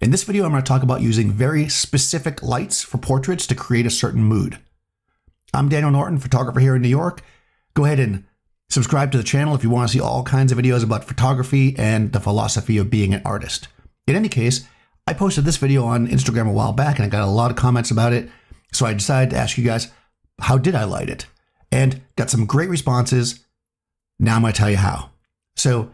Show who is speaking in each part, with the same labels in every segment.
Speaker 1: In this video, I'm going to talk about using very specific lights for portraits to create a certain mood. I'm Daniel Norton, photographer here in New York. Go ahead and subscribe to the channel if you want to see all kinds of videos about photography and the philosophy of being an artist. In any case, I posted this video on Instagram a while back and I got a lot of comments about it. So I decided to ask you guys, how did I light it? And got some great responses. Now I'm going to tell you how. So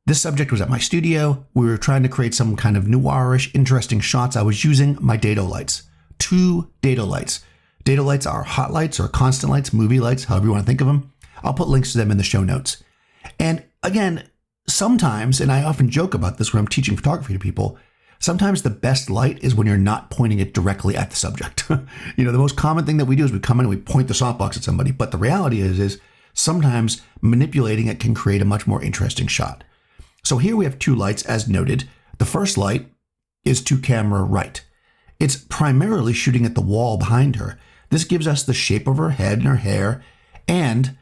Speaker 1: this subject was at my studio. We were trying to create some kind of noirish, interesting shots. I was using my dado lights, 2 dado lights. Dado lights are hot lights or constant lights, movie lights, however you want to think of them. I'll put links to them in the show notes. And again, sometimes, and I often joke about this when I'm teaching photography to people, sometimes the best light is when you're not pointing it directly at the subject. You know, the most common thing that we do is we come in and we point the softbox at somebody. But the reality is sometimes manipulating it can create a much more interesting shot. So here we have 2 lights as noted. The first light is to camera right. It's primarily shooting at the wall behind her. This gives us the shape of her head and her hair, and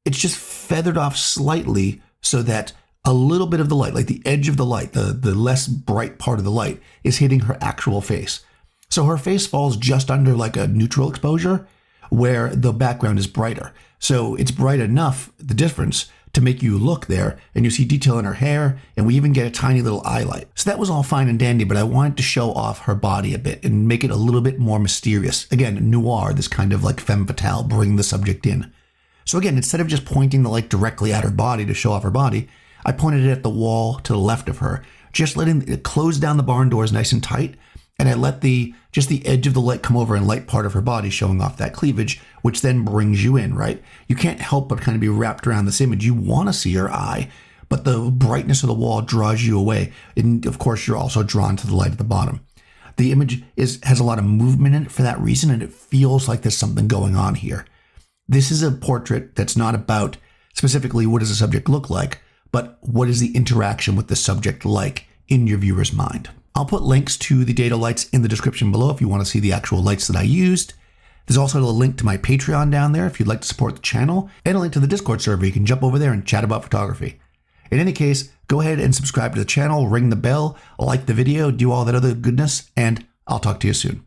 Speaker 1: it's just feathered off slightly so that a little bit of the light, like the edge of the light, the less bright part of the light, is hitting her actual face. So her face falls just under like a neutral exposure where the background is brighter. So it's bright enough, the difference, to make you look there, and you see detail in her hair, and we even get a tiny little eye light. So that was all fine and dandy, but I wanted to show off her body a bit and make it a little bit more mysterious. Again, noir, this kind of like femme fatale, bring the subject in. So again, instead of just pointing the light directly at her body to show off her body, I pointed it at the wall to the left of her, just letting it close down the barn doors nice and tight, and I let just the edge of the light come over and light part of her body, showing off that cleavage, which then brings you in, right? You can't help but kind of be wrapped around this image. You want to see her eye, but the brightness of the wall draws you away. And of course, you're also drawn to the light at the bottom. The image has a lot of movement in it for that reason, and it feels like there's something going on here. This is a portrait that's not about specifically what does the subject look like, but what is the interaction with the subject like in your viewer's mind. I'll put links to the dado lights in the description below if you want to see the actual lights that I used. There's also a link to my Patreon down there if you'd like to support the channel, and a link to the Discord server. You can jump over there and chat about photography. In any case, go ahead and subscribe to the channel, ring the bell, like the video, do all that other goodness, and I'll talk to you soon.